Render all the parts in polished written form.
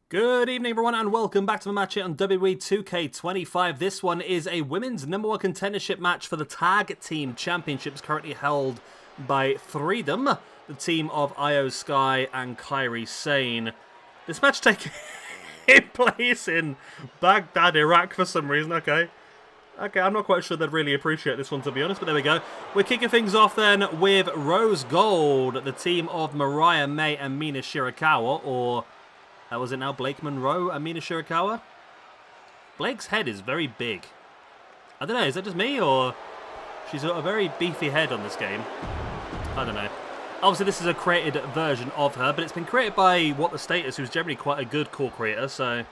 Good evening, everyone, and welcome back to my match here on WWE 2K25. This one is a women's #1 contendership match for the Tag Team Championships, currently held by Freedom, the team of Io Sky and Kairi Sane. This match taking place in Baghdad, Iraq for some reason. Okay, I'm not quite sure they'd really appreciate this one, to be honest, but there we go. We're kicking things off then with Rose Gold, the team of Mariah May and Mina Shirakawa, or... was it now Blake Monroe and Mina Shirakawa? Blake's head is very big. I don't know, is that just me, or... She's got a very beefy head on this game. I don't know. Obviously, this is a created version of her, but it's been created by What the Status, who's generally quite a good core creator, so...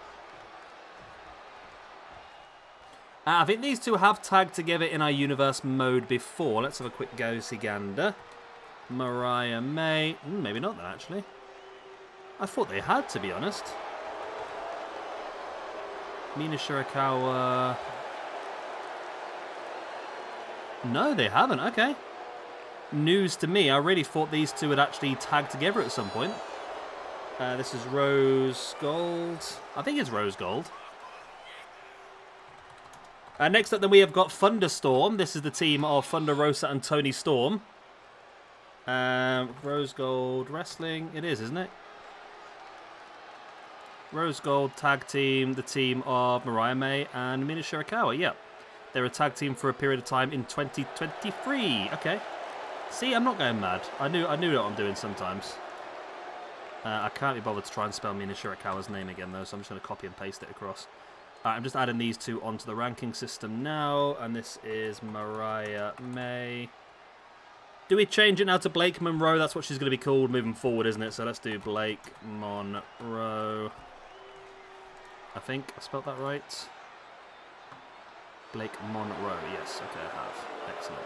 I think these two have tagged together in our universe mode before. Let's have a quick go-see gander. Mariah May... maybe not then, actually. I thought they had, to be honest. Mina Shirakawa... No, they haven't. Okay. News to me. I really thought these two had actually tagged together at some point. This is Rose Gold. I think it's Rose Gold. Next up, then, we have got Thunderstorm. This is the team of Thunder Rosa and Toni Storm. Rose Gold Wrestling. It is, isn't it? Rose Gold Tag Team, the team of Mariah May and Mina Shirakawa. Yeah, they're a tag team for a period of time in 2023. Okay. See, I'm not going mad. I knew what I'm doing sometimes. I can't be bothered to try and spell Mina Shirakawa's name again, though, so I'm just going to copy and paste it across. I'm just adding these two onto the ranking system now, and this is Mariah May. Do we change it now to Blake Monroe? That's what she's going to be called moving forward, isn't it? So let's do Blake Monroe. I think I spelled that right. Blake Monroe. Yes, okay, I have. Excellent.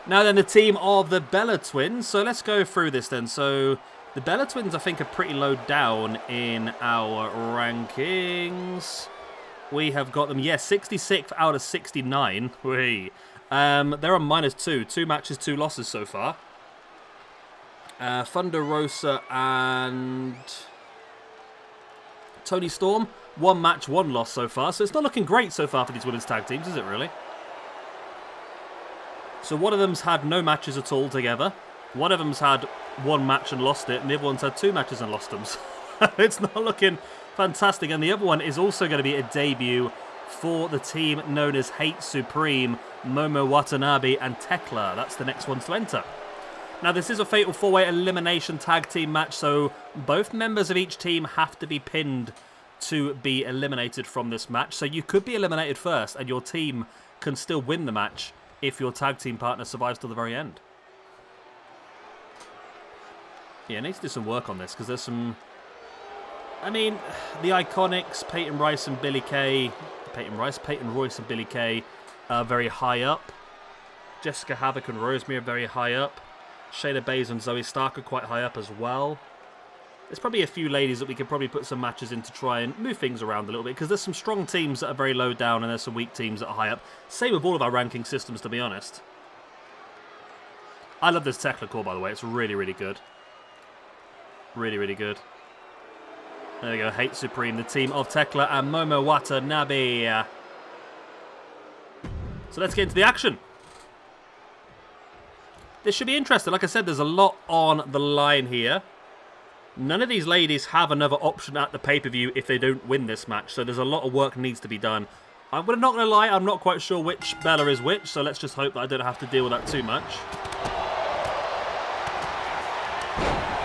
Now then, the team of the Bella Twins. So let's go through this then. So the Bella Twins, I think, are pretty low down in our rankings. We have got them, 66th out of 69. They're on -2. 2 matches, 2 losses so far. Thunder Rosa and Toni Storm, 1 match, 1 loss so far. So it's not looking great so far for these women's tag teams, is it really? So one of them's had no matches at all together. One of them's had 1 match and lost it, and the other one's had 2 matches and lost them. It's not looking fantastic. And the other one is also going to be a debut for the team known as H.A.T.E Supreme, Momo Watanabe and Thekla. That's the next ones to enter. Now, this is a Fatal 4-Way Elimination Tag Team match, so both members of each team have to be pinned to be eliminated from this match. So you could be eliminated first, and your team can still win the match if your tag team partner survives till the very end. Yeah, I need to do some work on this, because there's some... I mean, the Iconics, Peyton Royce and Billie Kay are very high up. Jessica Havoc and Rosemary are very high up. Shayna Baszler and Zoe Stark are quite high up as well. There's probably a few ladies that we could probably put some matches in to try and move things around a little bit, because there's some strong teams that are very low down and there's some weak teams that are high up. Same with all of our ranking systems, to be honest. I love this Thekla core, by the way. It's really, really good. Really, really good. There we go, H.A.T.E Supreme, the team of Thekla and Momo Watanabe. So let's get into the action. This should be interesting. Like I said, there's a lot on the line here. None of these ladies have another option at the pay-per-view if they don't win this match, so there's a lot of work needs to be done. I'm not going to lie, I'm not quite sure which Bella is which, so let's just hope that I don't have to deal with that too much.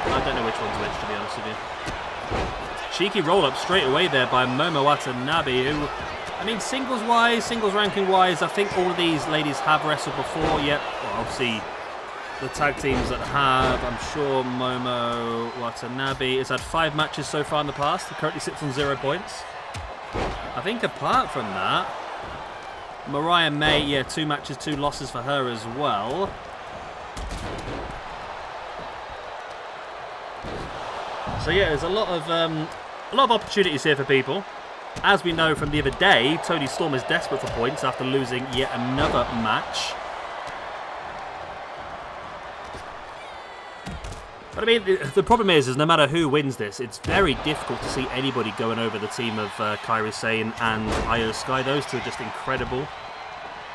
I don't know which one's which, to be honest with you. Cheeky roll-up straight away there by Momo Watanabe, who, I mean, singles-wise, singles ranking-wise, I think all of these ladies have wrestled before. Yep, well, obviously, the tag teams that have, I'm sure Momo Watanabe has had 5 matches so far in the past. He currently sits on 0 points. I think apart from that, Mariah May, 2 matches, 2 losses for her as well. So yeah, there's a lot of opportunities here for people. As we know from the other day, Toni Storm is desperate for points after losing yet another match. But But I mean, the problem is no matter who wins this, it's very difficult to see anybody going over the team of Kairi Sane and Io Sky. Those two are just incredible.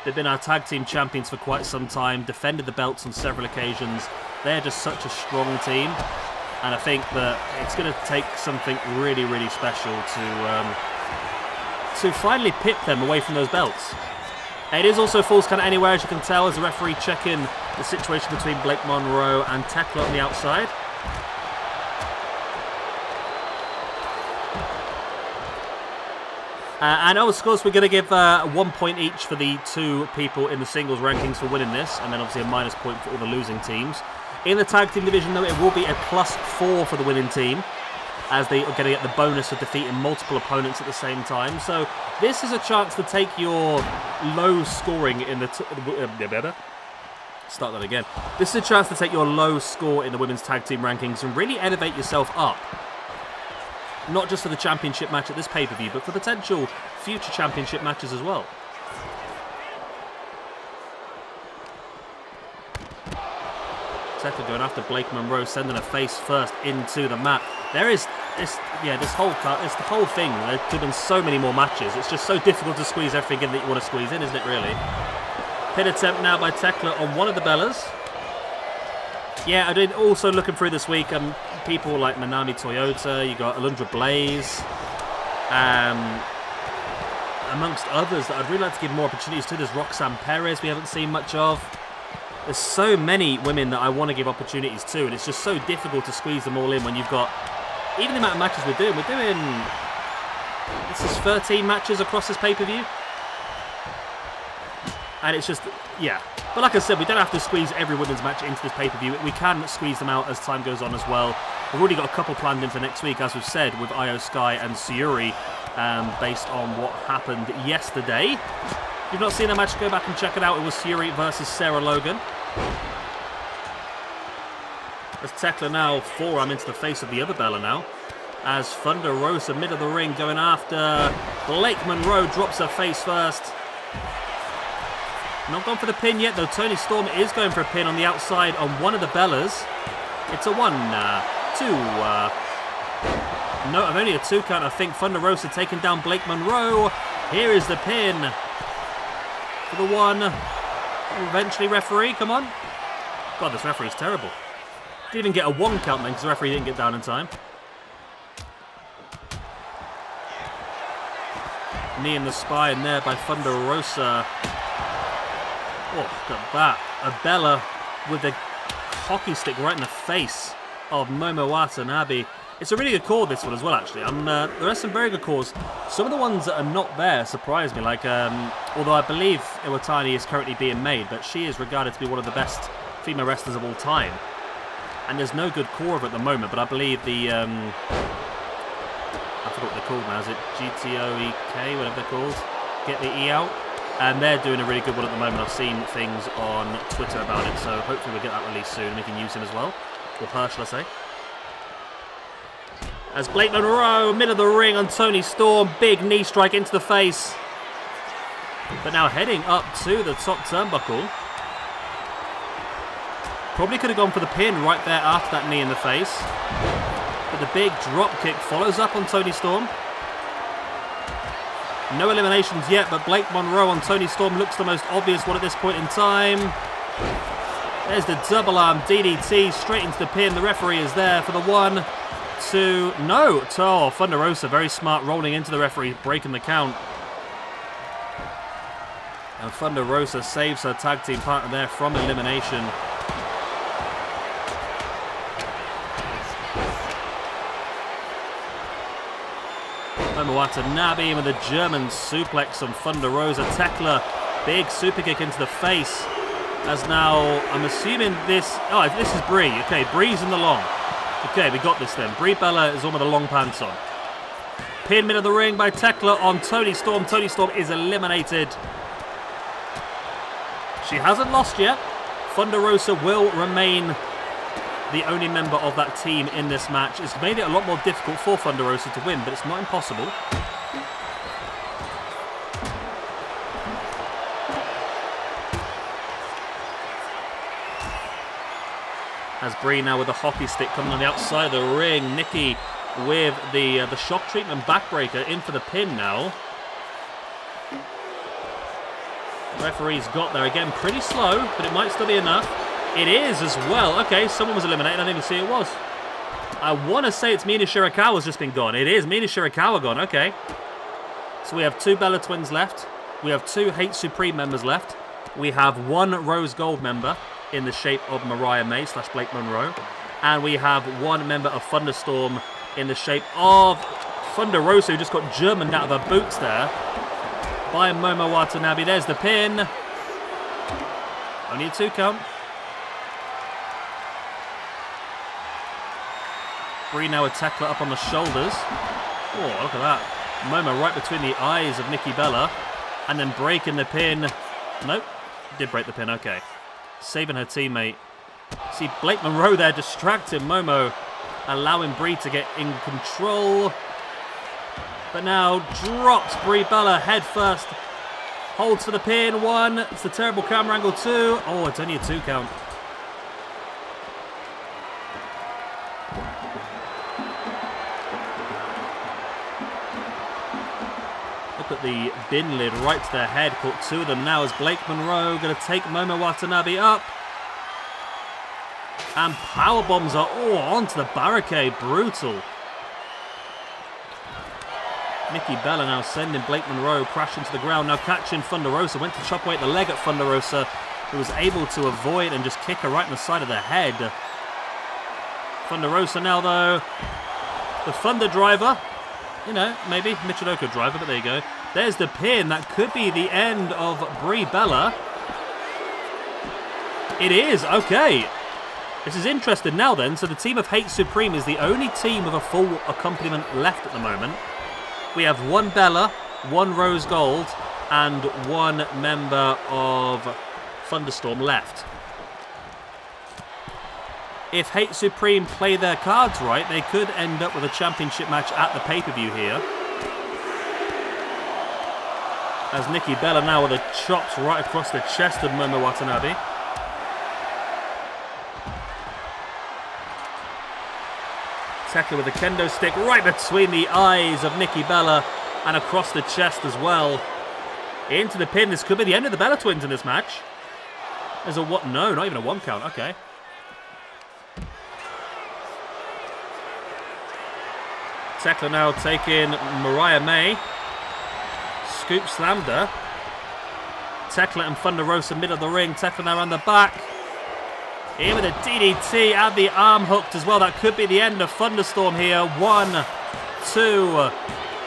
They've been our tag team champions for quite some time, defended the belts on several occasions. They're just such a strong team. And I think that it's going to take something really, really special to finally pip them away from those belts. It is also Falls Count Anywhere, as you can tell, as the referee checking the situation between Blake Monroe and Thekla on the outside. And of course, we're going to give 1 point each for the two people in the singles rankings for winning this, and then obviously a minus point for all the losing teams. In the tag team division, though, it will be a +4 for the winning team, as they are going to get the bonus of defeating multiple opponents at the same time. So this is a chance to take your low scoring in the... Start that again. This is a chance to take your low score in the women's tag team rankings and really elevate yourself up. Not just for the championship match at this pay-per-view, but for potential future championship matches as well. Thekla going after Blake Monroe, sending a face first into the mat. There is this whole thing. There could have been so many more matches. It's just so difficult to squeeze everything in that you want to squeeze in, isn't it, really? Pin attempt now by Thekla on one of the Bellas. Yeah, I did also looking through this week. People like Manami Toyota, you got Alundra Blaze, amongst others that I'd really like to give more opportunities to. There's Roxanne Perez we haven't seen much of. There's so many women that I want to give opportunities to, and it's just so difficult to squeeze them all in when you've got, even the amount of matches we're doing. This is 13 matches across this pay-per-view. And it's just, yeah. But like I said, we don't have to squeeze every women's match into this pay-per-view. We can squeeze them out as time goes on as well. We've already got a couple planned in for next week, as we've said, with Io Sky and Sayuri, based on what happened yesterday. If you've not seen that match, go back and check it out. It was Sayuri versus Sarah Logan. As Thekla now forearm into the face of the other Bella now. As Thunder Rosa, mid of the ring, going after Blake Monroe, drops her face first. Not gone for the pin yet, though. Toni Storm is going for a pin on the outside on one of the Bellas. It's a 1, 2. No, only a 2 count, I think. Thunder Rosa taking down Blake Monroe. Here is the pin for the 1. Eventually, referee, come on. God, this referee is terrible. Didn't even get a 1 count then, because the referee didn't get down in time. Knee in the spine there by Thunder Rosa. Oh, look at that. A Bella with a hockey stick right in the face of Momo Watanabe. It's a really good call, this one as well, actually. There are some very good calls. Some of the ones that are not there surprise me. Like, although I believe H.A.T.E is currently being made, but she is regarded to be one of the best female wrestlers of all time. And there's no good core of it at the moment, but I believe the... I forgot what they're called now. Is it GTOEK, whatever they're called? Get the E out. And they're doing a really good one at the moment. I've seen things on Twitter about it, so hopefully we'll get that released soon. We can use him as well. Or her, shall I say. As Blake Monroe, middle of the ring on Toni Storm. Big knee strike into the face. But now heading up to the top turnbuckle. Probably could have gone for the pin right there after that knee in the face. But the big drop kick follows up on Toni Storm. No eliminations yet, but Blake Monroe on Toni Storm looks the most obvious one at this point in time. There's the double arm DDT straight into the pin. The referee is there for the 1, 2, no. Oh, Thunder Rosa, very smart, rolling into the referee, breaking the count. And Thunder Rosa saves her tag team partner there from elimination. Momo Watanabe with a German suplex on Thunder Rosa. Thekla, big super kick into the face. As now, I'm assuming this... Oh, this is Brie. Okay, Brie's in the long. Okay, we got this then. Brie Bella is on with the long pants on. Pin mid of the ring by Thekla on Toni Storm. Toni Storm is eliminated. She hasn't lost yet. Thunder Rosa will remain the only member of that team in this match. It's made it a lot more difficult for Thunder Rosa to win, but it's not impossible. As Brie now with the hockey stick coming on the outside of the ring. Nikki with the shock treatment backbreaker in for the pin now. Referee's got there again, pretty slow, but it might still be enough. It is as well. Okay, someone was eliminated. I didn't even see it was. I want to say it's Mina Shirakawa's just been gone. It is Mina Shirakawa gone. Okay. So we have 2 Bella Twins left. We have 2 H.A.T.E Supreme members left. We have 1 Rose Gold member in the shape of Mariah May / Blake Monroe. And we have 1 member of Thunderstorm in the shape of Thunder Rosa, who just got Germaned out of her boots there by Momo Watanabe. There's the pin. Only a 2 count. Brie now with Thekla up on the shoulders. Oh, look at that. Momo right between the eyes of Nikki Bella. And then breaking the pin. Nope. Did break the pin, okay. Saving her teammate. See Blake Monroe there distracting Momo. Allowing Brie to get in control. But now drops Brie Bella head first. Holds for the pin. 1. It's the terrible camera angle. 2. Oh, it's only a 2 count. Look at the bin lid right to their head. Caught 2 of them now as Blake Monroe going to take Momo Watanabe up. And power bombs are all onto the barricade. Brutal. Nikki Bella now sending Blake Monroe crashing to the ground. Now catching Thunder Rosa. Went to chop away at the leg at Thunder Rosa, who was able to avoid and just kick her right in the side of the head. Thunder Rosa now, though. The Thunder Driver. You know, maybe Michinoku Driver, but there you go. There's the pin. That could be the end of Brie Bella. It is. Okay. This is interesting now then. So the team of H.A.T.E Supreme is the only team with a full accompaniment left at the moment. We have 1 Bella, 1 Rose Gold, and 1 member of Thunderstorm left. If H.A.T.E Supreme play their cards right, they could end up with a championship match at the pay-per-view here. As Nikki Bella now with the chops right across the chest of Momo Watanabe. Thekla with the kendo stick right between the eyes of Nikki Bella and across the chest as well. Into the pin. This could be the end of the Bella Twins in this match. There's a what? No, not even a 1 count. Okay. Thekla now taking Mariah May. Scoop slammed her. Thekla and Thunder Rosa middle of the ring. Thekla now around the back. In with a DDT and the arm hooked as well. That could be the end of Thunderstorm here. 1, 2,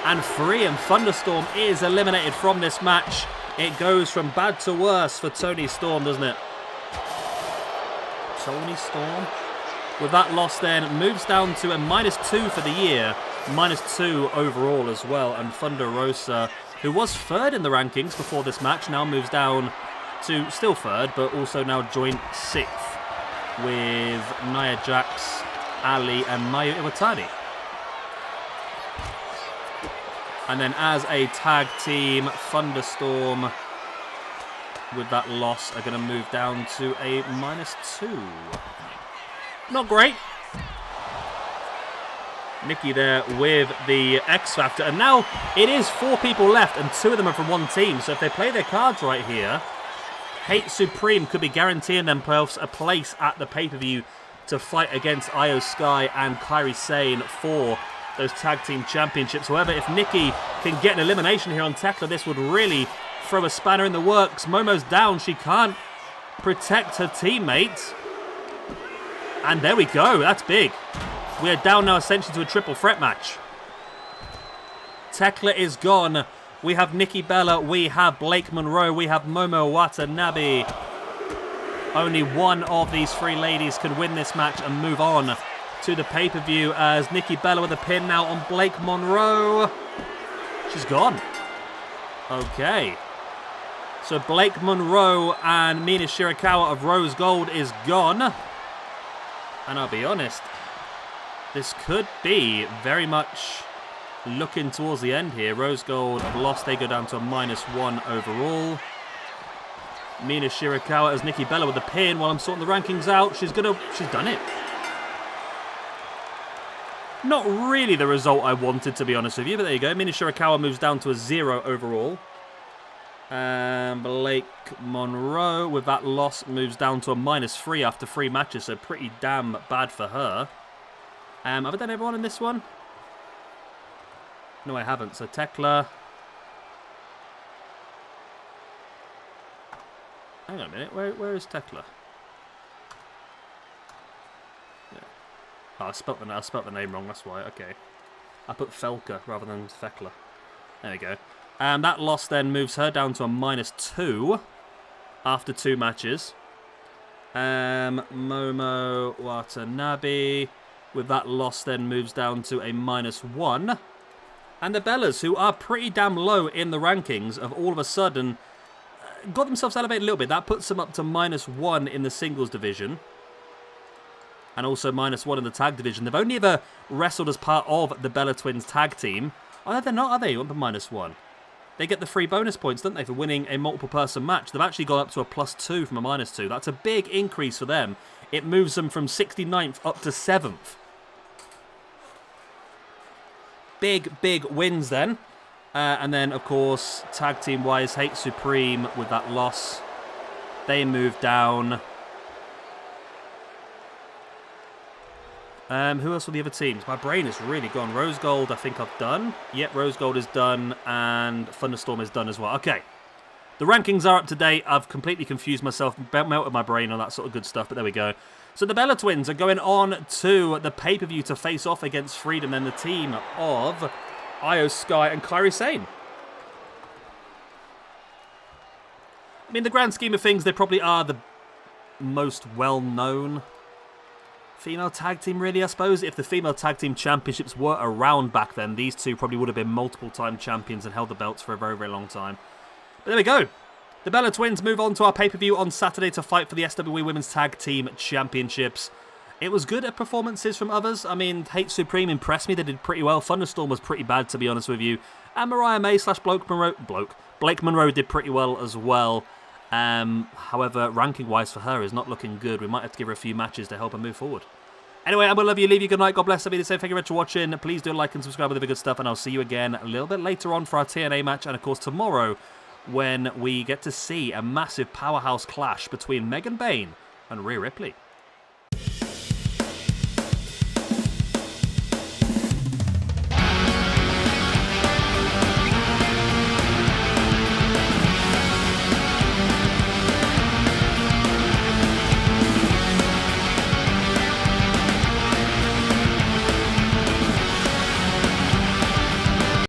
and 3. And Thunderstorm is eliminated from this match. It goes from bad to worse for Toni Storm, doesn't it? Toni Storm. With that loss then, moves down to a -2 for the year. -2 overall as well. And Thunder Rosa, who was 3rd in the rankings before this match, now moves down to still 3rd, but also now joint 6th. With Nia Jax, Ali, and Mayu Iwatani. And then as a tag team, Thunderstorm, with that loss, are going to move down to a -2. Not great. Nikki there with the X Factor. And now it is 4 people left, and 2 of them are from 1 team. So if they play their cards right here, H.A.T.E Supreme could be guaranteeing themselves a place at the pay-per-view to fight against Io Sky and Kairi Sane for those tag team championships. However, if Nikki can get an elimination here on Thekla, this would really throw a spanner in the works. Momo's down. She can't protect her teammate. And there we go. That's big. We are down now essentially to a triple threat match. Thekla is gone. We have Nikki Bella, we have Blake Monroe, we have Momo Watanabe. Only one of these 3 ladies can win this match and move on to the pay-per-view as Nikki Bella with a pin now on Blake Monroe. She's gone. Okay. So Blake Monroe and Mina Shirakawa of Rose Gold is gone. And I'll be honest, this could be very much looking towards the end here. Rose Gold have lost. They go down to a -1 overall. Mina Shirakawa as Nikki Bella with the pin while I'm sorting the rankings out. She's done it. Not really the result I wanted, to be honest with you, but there you go. Mina Shirakawa moves down to a 0 overall. Blake Monroe, with that loss, moves down to a -3 after 3 matches, so pretty damn bad for her. Have I done everyone in this one? No, I haven't. So Thekla. Hang on a minute. Where is Thekla? Yeah. Oh, I spelt the name wrong. That's why. Okay. I put Felka rather than Thekla. There we go. That loss then moves her down to a -2 after 2 matches. Momo Watanabe, with that loss, then moves down to a -1. And the Bellas, who are pretty damn low in the rankings, have all of a sudden got themselves elevated a little bit. That puts them up to -1 in the singles division. And also -1 in the tag division. They've only ever wrestled as part of the Bella Twins tag team. Oh, they're not, are they? Up to -1. They get the free bonus points, don't they, for winning a multiple-person match. They've actually gone up to a +2 from a -2. That's a big increase for them. It moves them from 69th up to 7th. Big wins then. And then, of course, tag team-wise, H.A.T.E Supreme with that loss. They move down. Who else were the other teams? My brain has really gone. Rose Gold, I think I've done. Yep, Rose Gold is done, and Thunderstorm is done as well. Okay. The rankings are up to date. I've completely confused myself, melted my brain on that sort of good stuff, but there we go. So the Bella Twins are going on to the pay-per-view to face off against Freedom and the team of Io Sky and Kairi Sane. I mean, in the grand scheme of things, they probably are the most well-known female tag team, really, I suppose. If the female tag team championships were around back then, these two probably would have been multiple-time champions and held the belts for a very, very long time. But there we go. The Bella Twins move on to our pay-per-view on Saturday to fight for the SWE Women's Tag Team Championships. It was good at performances from others. I mean, H.A.T.E Supreme impressed me. They did pretty well. Thunderstorm was pretty bad, to be honest with you. And Mariah May / Blake Monroe did pretty well as well. However, ranking-wise for her is not looking good. We might have to give her a few matches to help her move forward. Anyway, I'm going to love you, leave you good night. God bless. I'll be the same. Thank you very much for watching. Please do like and subscribe with the good stuff, and I'll see you again a little bit later on for our TNA match, and of course tomorrow when we get to see a massive powerhouse clash between Megan Bayne and Rhea Ripley.